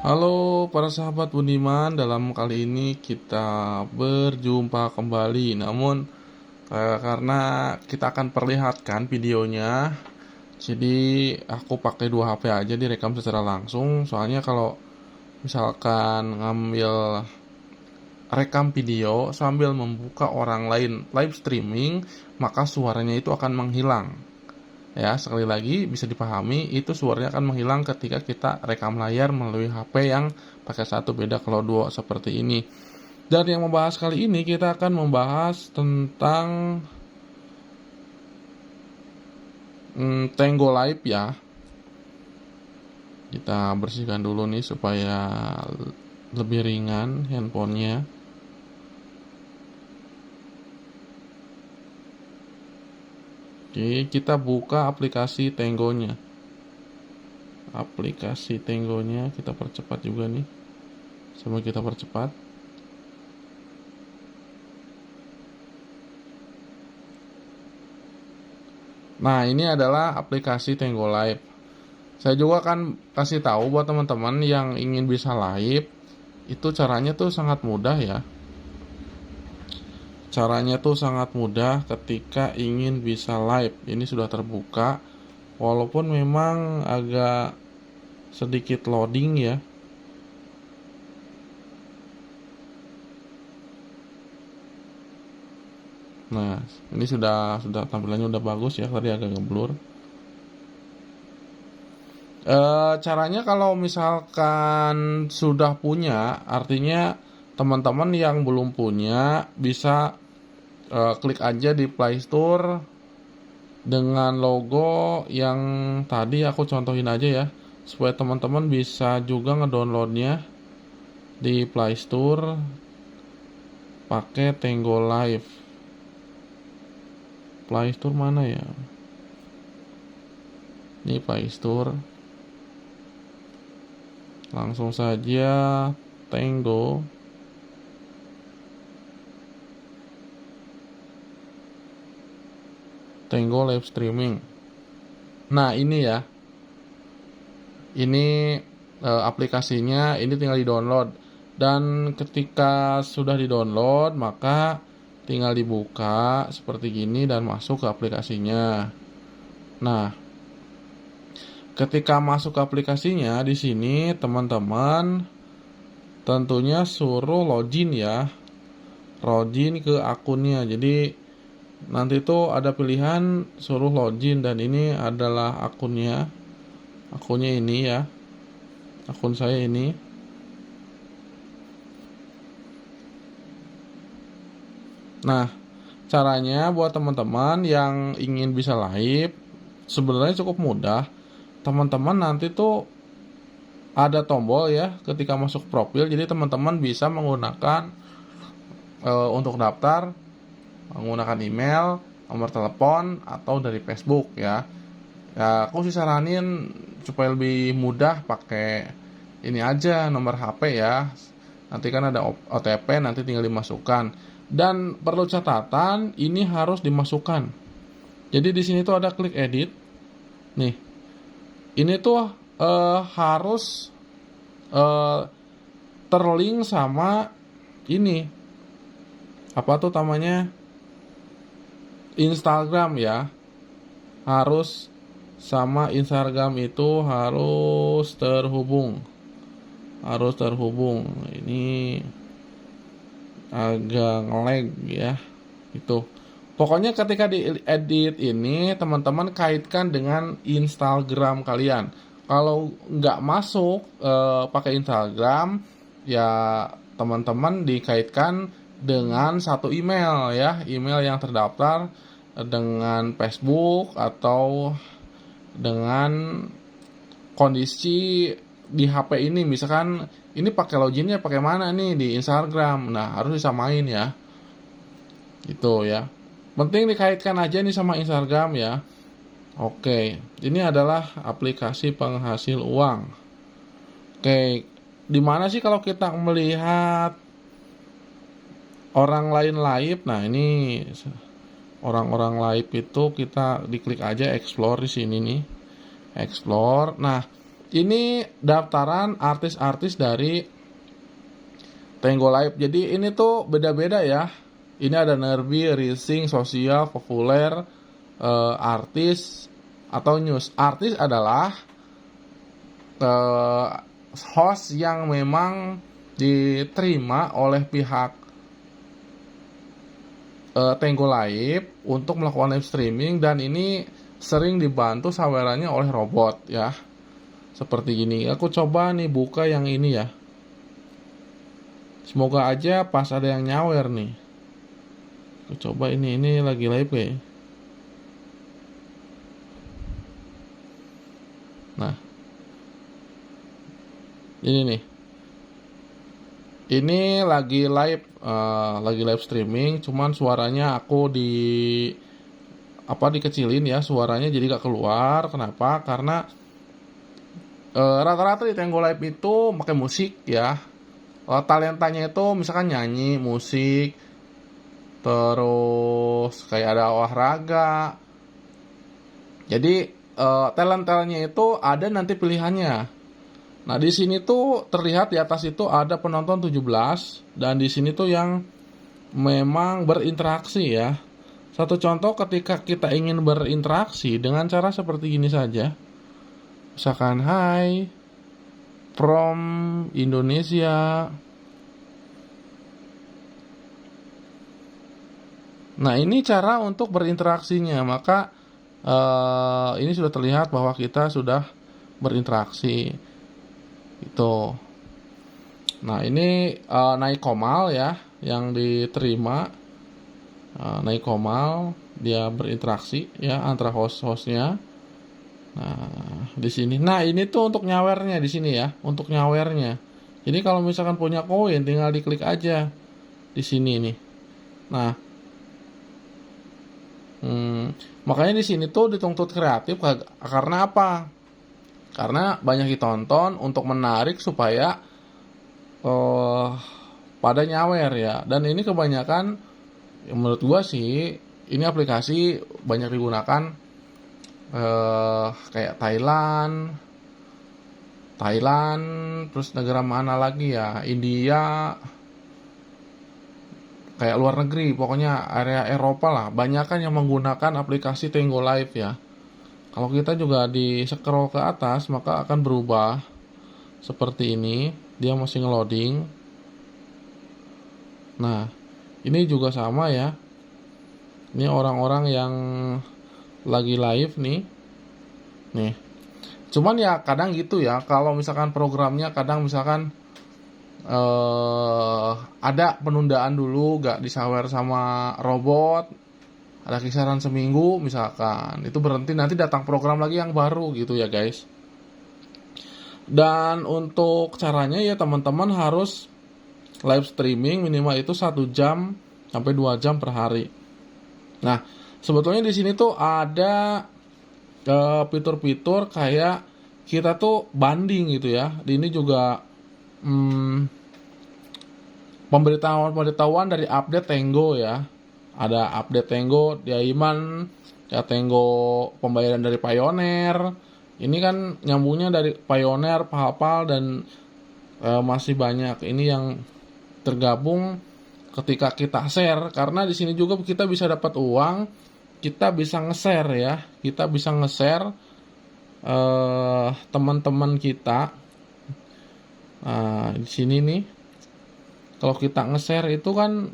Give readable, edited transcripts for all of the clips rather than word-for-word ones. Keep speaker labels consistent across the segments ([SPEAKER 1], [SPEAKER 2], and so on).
[SPEAKER 1] Halo para sahabat Budiman, dalam kali ini kita berjumpa kembali. Namun karena kita akan perlihatkan videonya, jadi aku pakai dua HP aja direkam secara langsung. Soalnya kalau misalkan ngambil rekam video sambil membuka orang lain live streaming, maka suaranya itu akan menghilang. Ya, sekali lagi bisa dipahami itu suaranya akan menghilang ketika kita rekam layar melalui HP yang pakai satu, beda kalau dua seperti ini. Dan yang membahas kali ini kita akan membahas tentang Tango Live ya. Kita bersihkan dulu nih supaya lebih ringan handphonenya. Oke, kita buka aplikasi Tangonya. Aplikasi Tangonya kita percepat juga nih. Coba kita percepat. Nah, ini adalah aplikasi Tango Live. Saya juga akan kasih tahu buat teman-teman yang ingin bisa live, itu caranya tuh sangat mudah ya. Caranya tuh sangat mudah ketika ingin bisa live. Ini sudah terbuka, walaupun memang agak sedikit loading ya. Nah, ini sudah tampilannya udah bagus ya, tadi agak ngeblur. Caranya kalau misalkan sudah punya, artinya teman-teman yang belum punya bisa klik aja di Play Store dengan logo yang tadi aku contohin aja ya, supaya teman-teman bisa juga ngedownloadnya di Play Store pakai Tango Live. Play Store mana ya? Ini Play Store. Langsung saja Tango. Tango live streaming. Nah, ini ya. Ini aplikasinya, ini tinggal di-download. Dan ketika sudah di-download, maka tinggal dibuka seperti gini dan masuk ke aplikasinya. Nah, ketika masuk ke aplikasinya, di sini teman-teman tentunya suruh login ya. Login ke akunnya. Jadi nanti tuh ada pilihan suruh login, dan ini adalah akunnya. Akunnya ini ya. Akun saya ini. Nah, caranya buat teman-teman yang ingin bisa live sebenarnya cukup mudah. Teman-teman nanti tuh ada tombol ya ketika masuk profil. Jadi teman-teman bisa menggunakan untuk daftar, menggunakan email, nomor telepon, atau dari Facebook ya. Ya, aku sih saranin supaya lebih mudah pakai ini aja, nomor HP ya. Nanti kan ada OTP, nanti tinggal dimasukkan. Dan perlu catatan, ini harus dimasukkan. Jadi di sini tuh ada klik edit. Nih, ini tuh harus eh, terlink sama ini. Apa tuh namanya? Instagram ya. Harus sama Instagram itu harus terhubung. Harus terhubung. Ini agak nge-lag ya. Itu. Pokoknya ketika di edit ini teman-teman kaitkan dengan Instagram kalian. Kalau nggak masuk pakai Instagram, ya teman-teman dikaitkan dengan satu email ya, email yang terdaftar dengan Facebook atau dengan kondisi di HP ini. Misalkan ini pakai loginnya pakai mana nih, di Instagram. Nah, harus disamain ya. Gitu ya. Penting dikaitkan aja nih sama Instagram ya. Oke, ini adalah aplikasi penghasil uang. Oke, di mana sih kalau kita melihat orang lain live? Nah, ini orang-orang live itu kita diklik aja explore di sini nih. Explore. Nah, ini daftaran artis-artis dari Tango Live. Jadi ini tuh beda-beda ya. Ini ada Nerbi, Rising, Sosial, Populer, Artis, atau News. Artis adalah host yang memang diterima oleh pihak Tango Live untuk melakukan live streaming, dan ini sering dibantu sawerannya oleh robot ya. Seperti gini. Aku coba nih buka yang ini ya. Semoga aja pas ada yang nyawer nih. Aku coba ini lagi live ya. Nah, ini nih. Ini lagi live streaming, cuman suaranya aku dikecilin ya, suaranya jadi gak keluar. Kenapa? Karena rata-rata di Tango Live itu pakai musik ya. Talentanya itu misalkan nyanyi, musik, terus kayak ada olahraga. Jadi talent-talentnya itu ada nanti pilihannya. Nah, di sini tuh terlihat di atas itu ada penonton 17, dan di sini tuh yang memang berinteraksi ya. Satu contoh ketika kita ingin berinteraksi dengan cara seperti ini saja. Misalkan hai from Indonesia. Nah, ini cara untuk berinteraksinya. Maka ini sudah terlihat bahwa kita sudah berinteraksi. Itu. Nah, ini naik komal ya yang diterima. Naik komal, dia berinteraksi ya antara host-hostnya. Nah, di sini. Nah, ini tuh untuk nyawernya di sini ya, untuk nyawernya. Jadi kalau misalkan punya koin, tinggal diklik aja di sini nih. Nah, makanya di sini tuh dituntut kreatif karena apa? Karena banyak ditonton untuk menarik supaya pada nyawer ya. Dan ini kebanyakan, menurut gua sih, ini aplikasi banyak digunakan kayak Thailand, terus negara mana lagi ya, India, kayak luar negeri, pokoknya area Eropa lah, banyak kan yang menggunakan aplikasi Tango Live ya. Kalau kita juga di scroll ke atas, maka akan berubah seperti ini. Dia masih ngeloading. Nah, ini juga sama ya. Ini orang-orang yang lagi live nih. Nih. Cuman ya kadang gitu ya, kalau misalkan programnya kadang misalkan ada penundaan dulu, gak disawer sama robot, ada kisaran seminggu misalkan, itu berhenti, nanti datang program lagi yang baru gitu ya guys. Dan untuk caranya ya teman-teman harus live streaming minimal itu 1 jam sampai 2 jam per hari. Nah, sebetulnya di sini tuh ada fitur-fitur kayak kita tuh banding gitu ya. Di ini juga pemberitahuan dari update Tango ya. Ada update Tango di Aiman, ya Tango pembayaran dari Pioneer. Ini kan nyambungnya dari Pioneer, PayPal, dan masih banyak. Ini yang tergabung ketika kita share, karena di sini juga kita bisa dapat uang, kita bisa nge-share ya. Kita bisa nge-share teman-teman kita. Nah, di sini nih. Kalau kita nge-share itu kan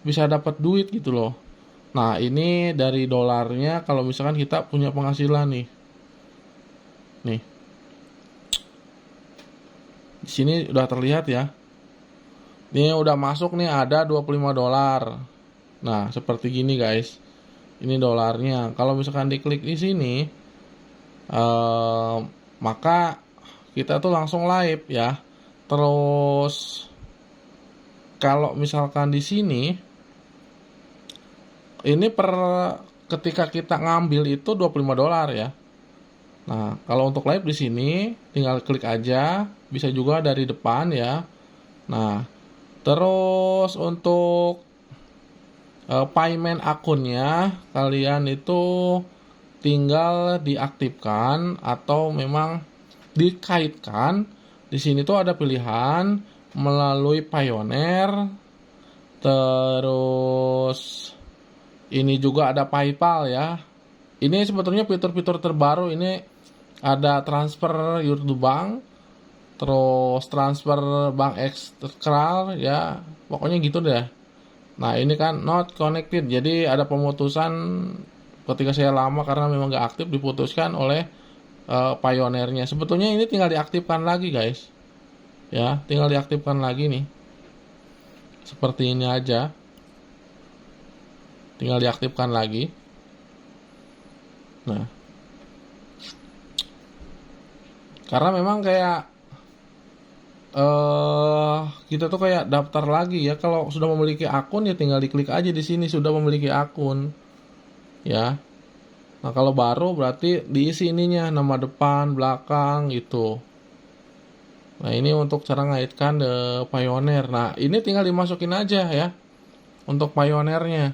[SPEAKER 1] bisa dapat duit gitu loh. Nah, ini dari dolarnya kalau misalkan kita punya penghasilan nih. Nih. Di sini udah terlihat ya. Ini udah masuk nih, ada 25 dolar. Nah, seperti gini guys. Ini dolarnya. Kalau misalkan diklik di sini, maka kita tuh langsung live ya. Terus kalau misalkan di sini, ini ketika kita ngambil itu 25 dolar ya. Nah, kalau untuk live di sini tinggal klik aja, bisa juga dari depan ya. Nah, terus untuk payment akunnya kalian itu tinggal diaktifkan atau memang dikaitkan. Di sini tuh ada pilihan melalui Payoneer, terus ini juga ada PayPal ya. Ini sebetulnya fitur-fitur terbaru ini, ada transfer YouTube Bank, terus transfer bank eksternal ya, pokoknya gitu deh. Nah ini kan not connected, jadi ada pemutusan ketika saya lama karena memang gak aktif, diputuskan oleh Payoneernya. Sebetulnya ini tinggal diaktifkan lagi guys, ya tinggal diaktifkan lagi nih, seperti ini aja, tinggal diaktifkan lagi. Nah karena memang kayak kita tuh kayak daftar lagi ya. Kalau sudah memiliki akun ya tinggal diklik aja di sini sudah memiliki akun ya. Nah kalau baru berarti diisi ininya, nama depan, belakang gitu. Nah ini untuk cara ngaitkan the Payoneer. Nah ini tinggal dimasukin aja ya untuk Payoneernya.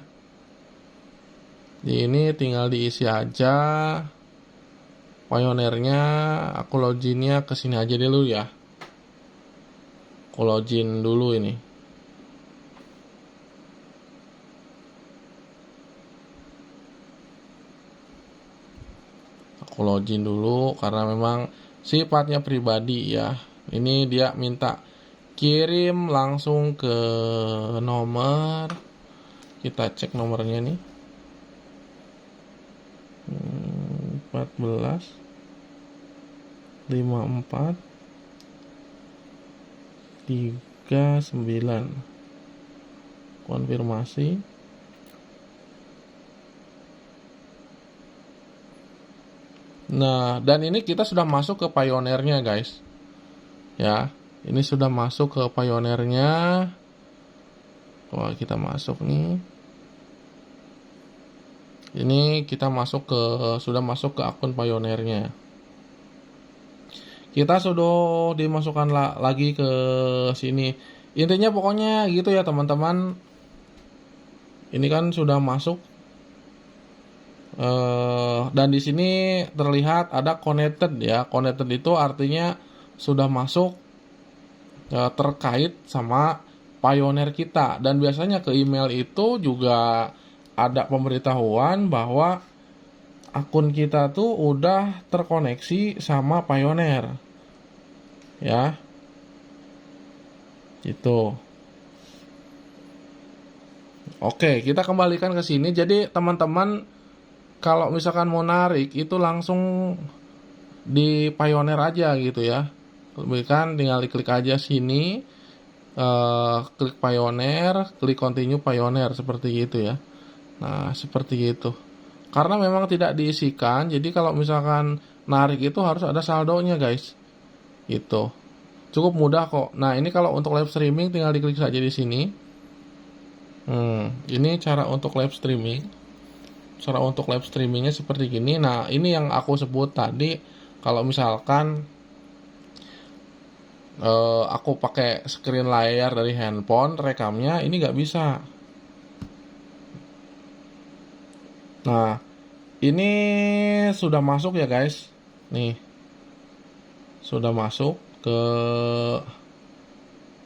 [SPEAKER 1] Ini tinggal diisi aja Payoneernya. Aku loginnya ke sini aja dulu ya. Aku login dulu ini. Aku login dulu karena memang sifatnya pribadi ya. Ini dia minta kirim langsung ke nomor. Kita cek nomornya nih. 14 54 39. Konfirmasi. Nah, dan ini kita sudah masuk ke Payoneernya guys. Ya, ini sudah masuk ke Payoneernya. Wah, kita masuk nih. Ini kita sudah masuk ke akun Payoneernya. Kita sudah dimasukkan lagi ke sini. Intinya pokoknya gitu ya teman-teman. Ini kan sudah masuk. Dan di sini terlihat ada connected ya. Connected itu artinya sudah masuk terkait sama Payoneer kita. Dan biasanya ke email itu juga ada pemberitahuan bahwa akun kita tuh udah terkoneksi sama Payoneer ya, gitu. Oke, kita kembalikan ke sini. Jadi teman-teman kalau misalkan mau narik itu langsung di Payoneer aja gitu ya. Kan tinggal diklik aja sini, klik Payoneer, klik continue Payoneer seperti gitu ya. Nah seperti itu. Karena memang tidak diisikan, jadi kalau misalkan narik itu harus ada saldonya guys. Gitu. Cukup mudah kok. Nah ini kalau untuk live streaming tinggal diklik saja di sini. Ini cara untuk live streaming. Cara untuk live streamingnya seperti gini. Nah ini yang aku sebut tadi. Kalau misalkan aku pakai screen layar dari handphone, rekamnya ini nggak bisa. Nah ini sudah masuk ya guys. Nih sudah masuk ke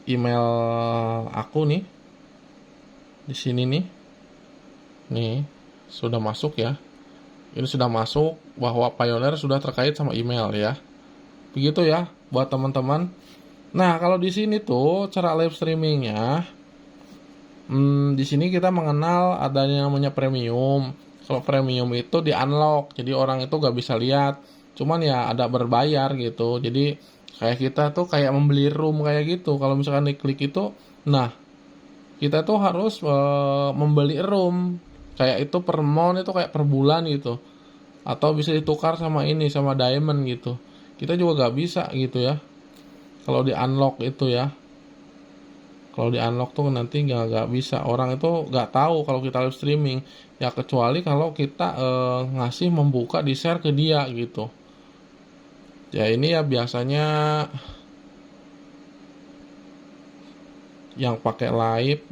[SPEAKER 1] email aku nih. Di sini nih. Nih sudah masuk ya. Ini sudah masuk bahwa Payoneer sudah terkait sama email ya. Begitu ya buat teman-teman. Nah, kalau di sini tuh cara live streamingnya, di sini kita mengenal adanya namanya premium. Kalau premium itu di unlock, jadi orang itu gak bisa lihat. Cuman ya ada berbayar gitu. Jadi kayak kita tuh kayak membeli room kayak gitu. Kalau misalkan diklik itu, nah kita tuh harus membeli room. Kayak itu per month itu kayak per bulan gitu. Atau bisa ditukar sama ini, sama diamond gitu. Kita juga gak bisa gitu ya. Kalau di unlock itu ya. Kalau di unlock tuh nanti gak bisa. Orang itu gak tahu kalau kita live streaming. Ya kecuali kalau kita ngasih membuka di share ke dia gitu. Ya ini ya biasanya yang pakai live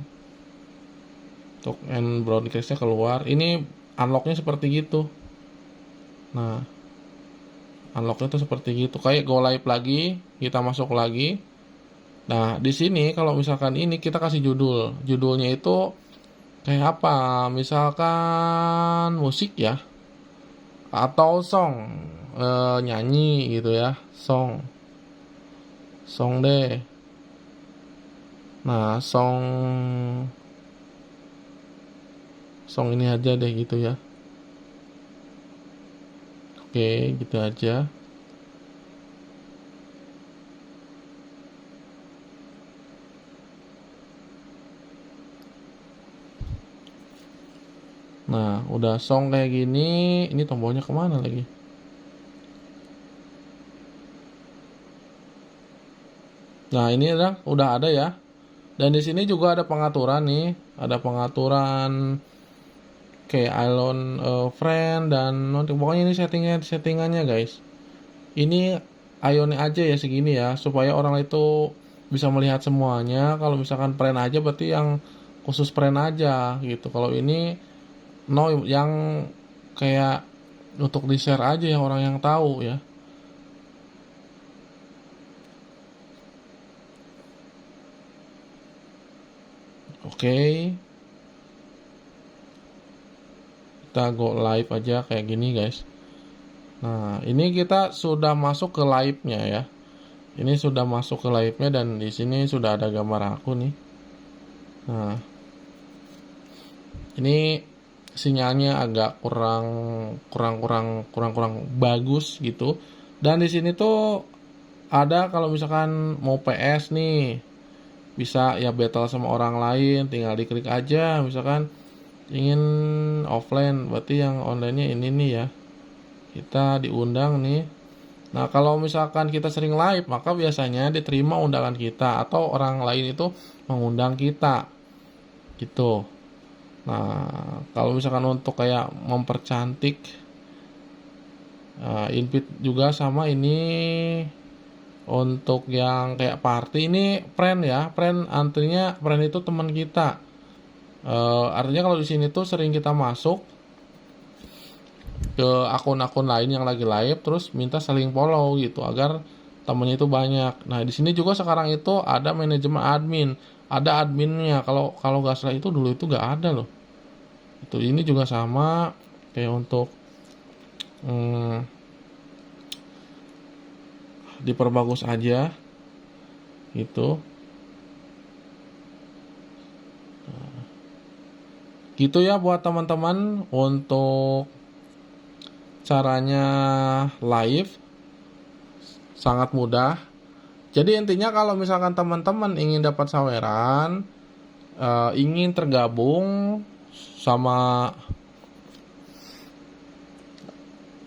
[SPEAKER 1] talk and broadcastnya keluar. Ini unlocknya seperti gitu. Nah Unlocknya tuh seperti gitu. Kayak go live lagi, kita masuk lagi. Nah, di sini kalau misalkan ini kita kasih judul. Judulnya itu kayak apa? Misalkan musik ya, atau song, nyanyi gitu ya, song, song deh. Nah, song ini aja deh gitu ya. Oke, gitu aja. Nah, udah song kayak gini, ini tombolnya kemana lagi? Nah, ini udah ada ya. Dan di sini juga ada pengaturan nih, ada pengaturan kayak Island friend dan nanti pokoknya ini settingannya guys. Ini Ionnya aja ya segini ya supaya orang itu bisa melihat semuanya. Kalau misalkan friend aja berarti yang khusus friend aja gitu. Kalau ini no yang kayak untuk di share aja yang orang yang tahu ya. Oke, kita go live aja kayak gini guys. Nah, ini kita sudah masuk ke live-nya ya. Ini sudah masuk ke live-nya dan di sini sudah ada gambar aku nih. Nah, ini sinyalnya agak kurang bagus gitu. Dan di sini tuh ada kalau misalkan mau PS nih, bisa ya battle sama orang lain, tinggal diklik aja. Misalkan ingin offline, berarti yang online-nya ini nih ya. Kita diundang nih. Nah, kalau misalkan kita sering live, maka biasanya diterima undangan kita atau orang lain itu mengundang kita. Gitu. Nah, kalau misalkan untuk kayak mempercantik invite juga sama ini untuk yang kayak party ini friend ya. Friend artinya friend itu teman kita. Artinya kalau di sini tuh sering kita masuk ke akun-akun lain yang lagi live terus minta saling follow gitu agar temennya itu banyak. Nah, di sini juga sekarang itu ada manajemen admin, ada adminnya. Kalau kalau nggak salah itu dulu itu nggak ada loh. Itu ini juga sama kayak untuk hmm, diperbagus aja gitu. Gitu ya buat teman-teman untuk caranya live sangat mudah. Jadi intinya kalau misalkan teman-teman ingin dapat saweran, ingin tergabung sama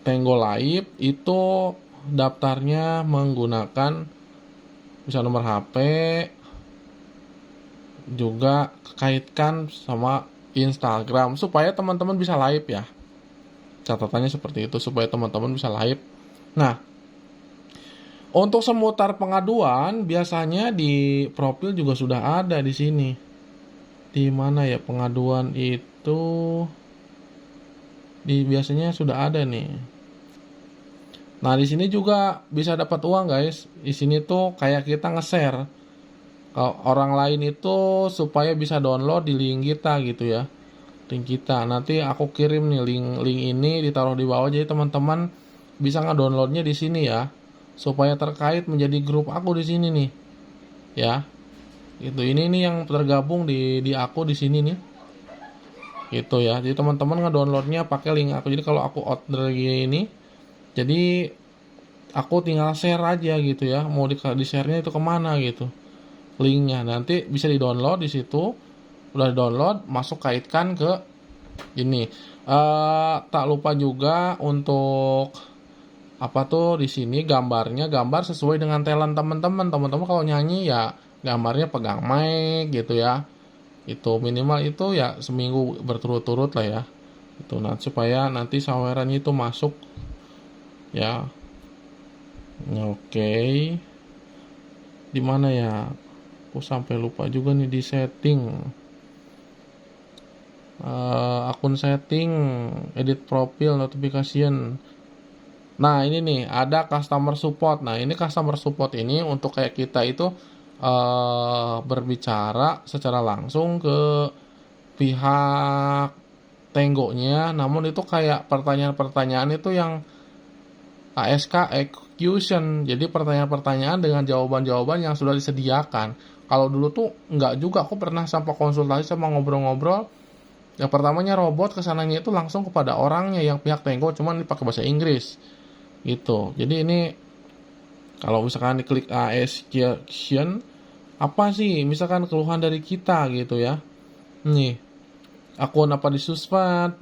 [SPEAKER 1] Tenggo Live itu daftarnya menggunakan bisa nomor HP juga kaitkan sama Instagram supaya teman-teman bisa live ya. Catatannya seperti itu supaya teman-teman bisa live. Nah, untuk semutar pengaduan biasanya di profil juga sudah ada di sini. Di mana ya pengaduan itu biasanya sudah ada nih. Nah, di sini juga bisa dapat uang, guys. Di sini tuh kayak kita nge-share kalau orang lain itu supaya bisa download di link kita gitu ya. Link kita. Nanti aku kirim nih link ini ditaruh di bawah jadi teman-teman bisa nge-downloadnya di sini ya. Supaya terkait menjadi grup aku di sini nih. Ya. Itu ini nih yang tergabung di aku di sini nih. Gitu ya. Jadi teman-teman nge-downloadnya pakai link aku. Jadi kalau aku order gini, jadi aku tinggal share aja gitu ya. Mau di share-nya itu kemana gitu. Linknya nanti bisa di download di situ. Udah download, masuk kaitkan ke ini. Tak lupa juga untuk apa tuh di sini gambarnya gambar sesuai dengan talent teman-teman. Teman-teman kalau nyanyi ya gambarnya pegang mic gitu ya. Itu minimal itu ya seminggu berturut-turut lah ya. Itu nah supaya nanti sawerannya itu masuk ya. Oke. Di mana ya? Aku sampai lupa juga nih di setting. Akun setting, edit profile, notification. Nah, ini nih ada customer support. Nah, ini customer support ini untuk kayak kita itu berbicara secara langsung ke pihak Tenggonya, namun itu kayak pertanyaan-pertanyaan itu yang ASK execution. Jadi pertanyaan-pertanyaan dengan jawaban-jawaban yang sudah disediakan. Kalau dulu tuh nggak juga, aku pernah sampai konsultasi sama ngobrol-ngobrol. Yang pertamanya robot kesananya itu langsung kepada orangnya yang pihak Tenggo, cuman dipakai bahasa Inggris gitu. Jadi ini kalau misalkan diklik AS question, apa sih misalkan keluhan dari kita gitu ya. Nih, akun apa di Susvat,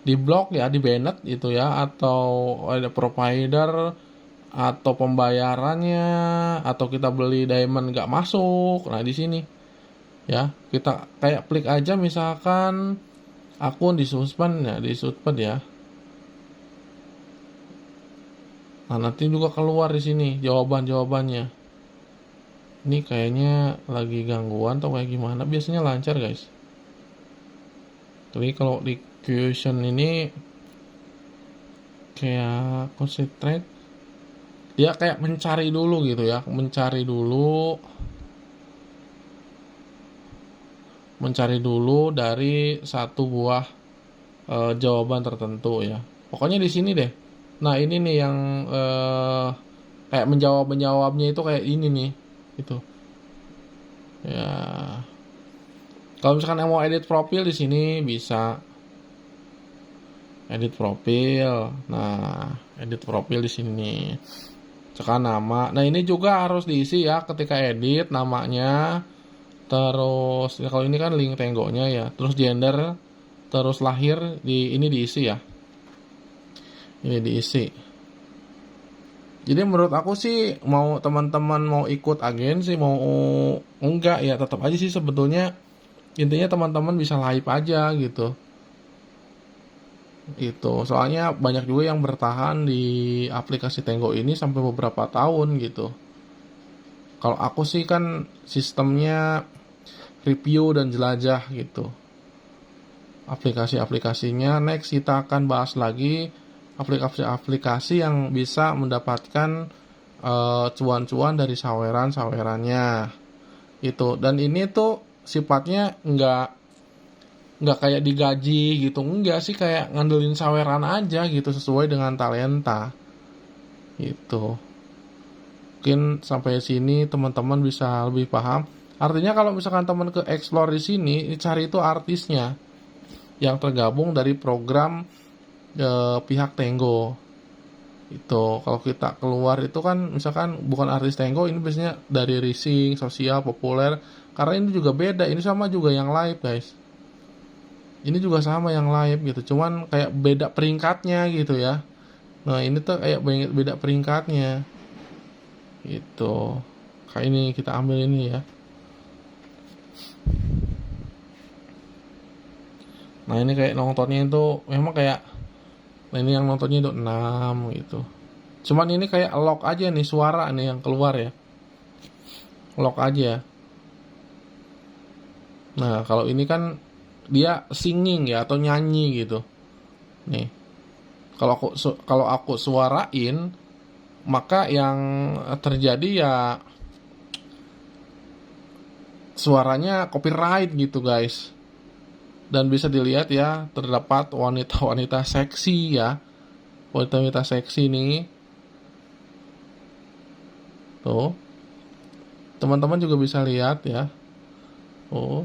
[SPEAKER 1] di blog ya, di Bennett gitu ya, atau ada provider, atau pembayarannya, atau kita beli diamond nggak masuk. Nah, di sini ya kita kayak klik aja misalkan akun di Suspan ya, di Suspan ya. Nah, nanti juga keluar di sini jawaban-jawabannya. Ini kayaknya lagi gangguan atau kayak gimana? Biasanya lancar, guys. Tapi kalau di question ini kayak concentrate, dia kayak mencari dulu gitu ya, mencari dulu dari satu buah jawaban tertentu ya. Pokoknya di sini deh. Nah, ini nih yang kayak menjawabnya itu kayak ini nih, gitu. Ya, kalau misalkan mau edit profil di sini bisa edit profil. Nah, edit profil di sini. Sekarang nama. Nah, ini juga harus diisi ya ketika edit namanya. Terus ya kalau ini kan link tenggonya ya. Terus gender, terus lahir di ini diisi ya. Ini diisi. Jadi menurut aku sih mau teman-teman mau ikut agensi mau enggak ya tetap aja sih sebetulnya intinya teman-teman bisa live aja gitu. Itu soalnya banyak juga yang bertahan di aplikasi Tenggo ini sampai beberapa tahun gitu. Kalau aku sih kan sistemnya review dan jelajah gitu. Aplikasi-aplikasinya next kita akan bahas lagi aplikasi-aplikasi yang bisa mendapatkan cuan-cuan dari saweran-sawerannya itu. Dan ini tuh sifatnya nggak kayak digaji gitu, enggak sih, kayak ngandelin saweran aja gitu sesuai dengan talenta gitu. Mungkin sampai sini teman-teman bisa lebih paham. Artinya kalau misalkan teman ke explore di sini, cari itu artisnya yang tergabung dari program pihak Tenggo. Itu kalau kita keluar itu kan misalkan bukan artis Tenggo, ini biasanya dari Rising, sosial, populer. Karena ini juga beda, ini sama juga yang live, guys. Ini juga sama yang live gitu, cuman kayak beda peringkatnya gitu ya. Nah, ini tuh kayak beda peringkatnya gitu. Kayak ini kita ambil ini ya. Nah, ini kayak nontonnya itu memang kayak, nah ini yang nontonnya itu 6 gitu. Cuman ini kayak lock aja nih suara nih yang keluar ya. Lock aja. Nah, kalau ini kan dia singing ya atau nyanyi gitu. Nih. Kalau aku suarain, maka yang terjadi ya suaranya copyright gitu, guys. Dan bisa dilihat ya, terdapat wanita-wanita seksi ya. Wanita-wanita seksi nih. Tuh. Teman-teman juga bisa lihat ya. Oh,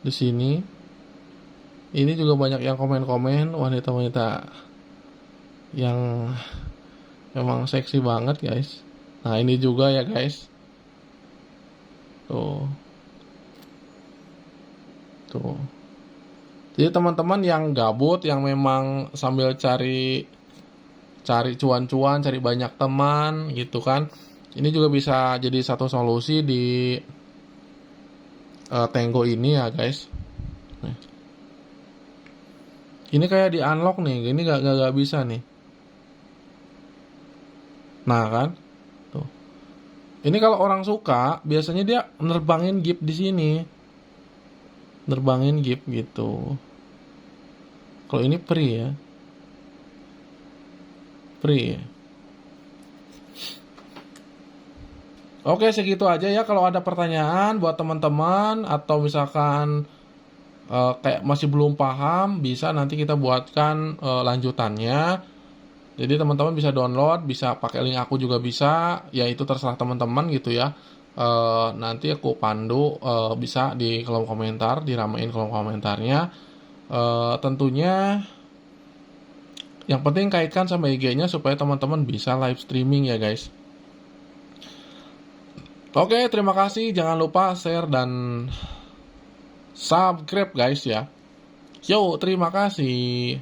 [SPEAKER 1] di sini. Ini juga banyak yang komen-komen wanita-wanita yang memang seksi banget, guys. Nah, ini juga ya, guys. Tuh. Tuh. Jadi teman-teman yang gabut, yang memang sambil cari cuan-cuan, cari banyak teman gitu kan. Ini juga bisa jadi satu solusi di Tenggo ini ya, guys. Nih. Ini kayak di unlock nih, ini gak bisa nih. Nah kan, tuh. Ini kalau orang suka, biasanya dia nerbangin gift di sini, nerbangin gift gitu. Kalau ini free ya. free. Oke, segitu aja ya. Kalau ada pertanyaan buat teman-teman atau misalkan kayak masih belum paham, bisa nanti kita buatkan lanjutannya. Jadi teman-teman bisa download, bisa pakai link aku juga bisa, ya itu terserah teman-teman gitu ya. Nanti aku pandu, bisa di kolom komentar, diramein kolom komentarnya. Tentunya yang penting kaitkan sama IG-nya supaya teman-teman bisa live streaming ya guys. Oke, terima kasih. Jangan lupa share dan subscribe guys ya. Yo, terima kasih.